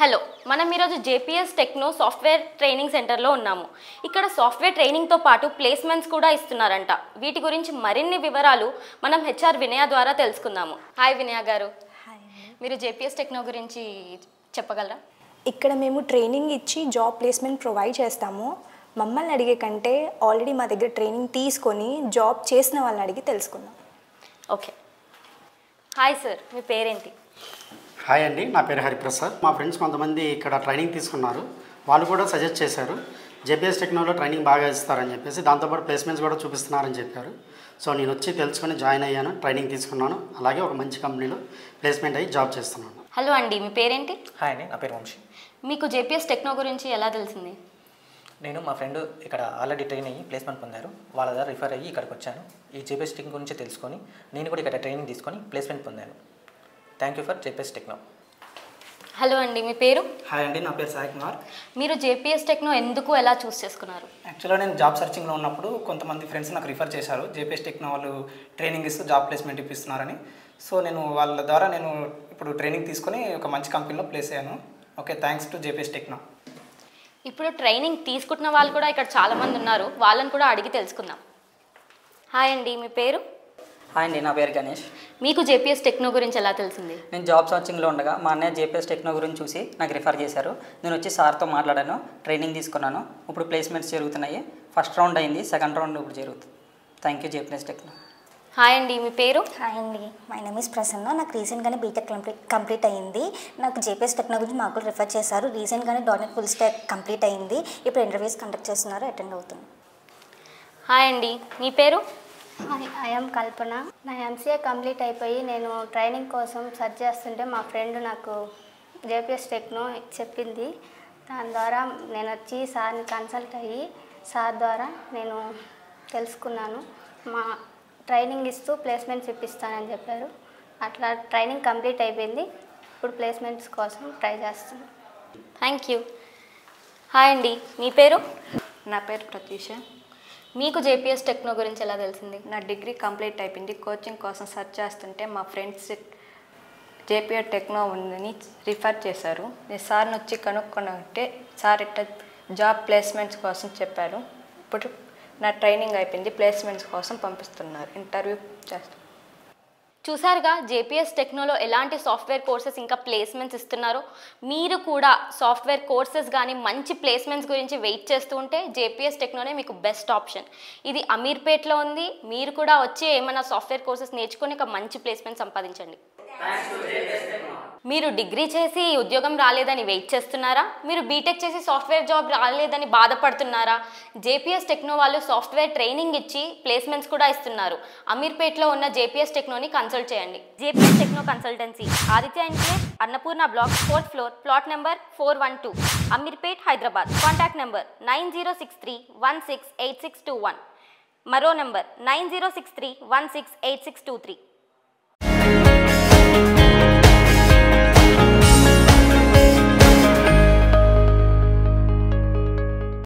Hello, మనం ఈరోజు JPS techno software training సెంటర్లో ఉన్నాము. ఇక్కడ సాఫ్ట్వేర్ ట్రైనింగ్తో పాటు ప్లేస్మెంట్స్ కూడా ఇస్తున్నారంట. వీటి గురించి మరిన్ని వివరాలు మనం హెచ్ఆర్ వినయ ద్వారా తెలుసుకుందాము. హాయ్ వినయ గారు. హాయ్. మీరు జేపీఎస్ టెక్నో గురించి చెప్పగలరా? ఇక్కడ మేము ట్రైనింగ్ ఇచ్చి జాబ్ ప్లేస్మెంట్ ప్రొవైడ్ చేస్తాము. మమ్మల్ని అడిగే కంటే ఆల్రెడీ మా దగ్గర ట్రైనింగ్ తీసుకొని జాబ్ చేసిన వాళ్ళని అడిగి తెలుసుకుందాం. ఓకే. హాయ్ సార్, మీ పేరేంటి? హాయ్ అండి, నా పేరు హరిప్రసాద్. మా ఫ్రెండ్స్ కొంతమంది ఇక్కడ ట్రైనింగ్ తీసుకున్నారు. వాళ్ళు కూడా సజెస్ట్ చేశారు జేపీఎస్ టెక్నోలో ట్రైనింగ్ బాగా ఇస్తారని చెప్పేసి, దాంతోపాటు ప్లేస్మెంట్స్ కూడా చూపిస్తున్నారని చెప్పారు. సో నేను వచ్చి తెలుసుకొని జాయిన్ అయ్యాను, ట్రైనింగ్ తీసుకున్నాను. అలాగే ఒక మంచి కంపెనీలో ప్లేస్మెంట్ అయ్యి జాబ్ చేస్తున్నాను. హలో అండి, మీ పేరేంటి? హాయ్ అండి, నా పేరు వంశీ. మీకు జేపీఎస్ టెక్నో గురించి ఎలా తెలిసింది? నేను మా ఫ్రెండ్ ఇక్కడ ఆల్రెడీ ట్రైన్ అయ్యి ప్లేస్మెంట్ పొందారు. వాళ్ళ ద్వారా రిఫర్ అయ్యి ఇక్కడికి వచ్చాను. ఈ జేపీఎస్ టెక్నో గురించి తెలుసుకొని నేను కూడా ఇక్కడ ట్రైనింగ్ తీసుకొని ప్లేస్మెంట్ పొందాను. Thank you for JPS techno. Hello అండి, మీ పేరు? హాయ్ అండి, నా పేరు సాయి కుమార్. మీరు జేపీఎస్ టెక్నో ఎందుకు ఎలా చూస్ చేసుకున్నారు? యాక్చువల్గా నేను జాబ్ సర్చింగ్లో ఉన్నప్పుడు కొంతమంది ఫ్రెండ్స్ నాకు రిఫర్ చేశారు. జేపీఎస్ టెక్నో వాళ్ళు ట్రైనింగ్ ఇస్తూ జాబ్ ప్లేస్మెంట్ ఇప్పిస్తున్నారని. సో నేను వాళ్ళ ద్వారా నేను ఇప్పుడు ట్రైనింగ్ తీసుకొని ఒక మంచి కంపెనీలో ప్లేస్ అయ్యాను. Okay, thanks to JPS techno. ఇప్పుడు ట్రైనింగ్ తీసుకుంటున్న వాళ్ళు కూడా ఇక్కడ చాలామంది ఉన్నారు, వాళ్ళని కూడా అడిగి తెలుసుకుందాం. హాయ్ అండి, మీ పేరు? హాయ్ అండి, నా పేరు గణేష్. మీకు జేపీఎస్ టెక్నో గురించి ఎలా తెలిసింది? నేను జాబ్ సర్చింగ్లో ఉండగా మా అన్నయ్య జేపీఎస్ టెక్నో గురించి చూసి నాకు రిఫర్ చేశారు. నేను వచ్చి సార్తో మాట్లాడాను, ట్రైనింగ్ తీసుకున్నాను. ఇప్పుడు ప్లేస్మెంట్స్ జరుగుతున్నాయి. ఫస్ట్ రౌండ్ అయింది, సెకండ్ రౌండ్ ఇప్పుడు జరుగుతుంది. Thank you JPS techno. Hi అండి, మీ పేరు? హాయ్ అండి, మై నేమ్ ఇస్ ప్రసన్న. నాకు రీసెంట్గానే బీటెక్ కంప్లీట్ అయ్యింది. నాకు జేపీఎస్ టెక్నో గురించి మాకు కూడా రిఫర్ చేశారు. రీసెంట్గానే .NET ఫుల్ స్టాక్ కంప్లీట్ అయ్యింది. ఇప్పుడు ఇంటర్వ్యూస్ కండక్ట్ చేస్తున్నారు, అటెండ్ అవుతుంది. హాయ్ అండి, మీ పేరు? హాయ్, ఐఎమ్ కల్పన. నా ఎంసీఏ కంప్లీట్ అయిపోయి నేను ట్రైనింగ్ కోసం సెర్చ్ చేస్తుంటే మా ఫ్రెండ్ నాకు జేపీఎస్ టెక్నో చెప్పింది. దాని ద్వారా నేను వచ్చి సార్ని కన్సల్ట్ అయ్యి సార్ ద్వారా నేను తెలుసుకున్నాను. మా ట్రైనింగ్ ఇస్తూ ప్లేస్మెంట్స్ ఇప్పిస్తానని చెప్పారు. అట్లా ట్రైనింగ్ కంప్లీట్ అయిపోయింది. ఇప్పుడు ప్లేస్మెంట్స్ కోసం ట్రై చేస్తున్నాను. Thank you. హాయ్ అండి, మీ పేరు? నా పేరు ప్రతీష. మీకు జేపీఎస్ టెక్నో గురించి ఎలా తెలిసింది? నా డిగ్రీ కంప్లీట్ అయిపోయింది. కోచింగ్ కోసం సెర్చ్ చేస్తుంటే మా ఫ్రెండ్స్ జేపీఎస్ టెక్నో ఉందని రిఫర్ చేశారు. నేను సార్ని వచ్చి కనుక్కొనంటే సార్ ఇట్లా జాబ్ ప్లేస్మెంట్స్ కోసం చెప్పారు. ఇప్పుడు నా ట్రైనింగ్ అయిపోయింది, ప్లేస్మెంట్స్ కోసం పంపిస్తున్నారు, ఇంటర్వ్యూ చేస్తాను. చూసారుగా జేపీఎస్ టెక్నోలో ఎలాంటి సాఫ్ట్వేర్ కోర్సెస్ ఇంకా ప్లేస్మెంట్స్ ఇస్తున్నారో. మీరు కూడా సాఫ్ట్వేర్ కోర్సెస్ కానీ మంచి ప్లేస్మెంట్స్ గురించి వెయిట్ చేస్తూ ఉంటే జేపీఎస్ టెక్నోనే మీకు బెస్ట్ ఆప్షన్. ఇది అమీర్పేట్లో ఉంది. మీరు కూడా వచ్చి ఏమైనా సాఫ్ట్వేర్ కోర్సెస్ నేర్చుకొని ఒక మంచి ప్లేస్మెంట్ సంపాదించండి. మీరు డిగ్రీ చేసి ఉద్యోగం రాలేదని వెయిట్ చేస్తున్నారా? మీరు బీటెక్ చేసి సాఫ్ట్వేర్ జాబ్ రాలేదని బాధపడుతున్నారా? జేపీఎస్ టెక్నో వాళ్ళు సాఫ్ట్వేర్ ట్రైనింగ్ ఇచ్చి ప్లేస్మెంట్స్ కూడా ఇస్తున్నారు. అమీర్పేట్లో ఉన్న జేపీఎస్ టెక్నోని కన్సల్ట్ చేయండి. JPS techno consultancy, Aditya enclave, Annapurna block, 4th floor, plot number 412, Ameerpet, Hyderabad. Contact number 9063168621. మరో నెంబర్ 9063168623.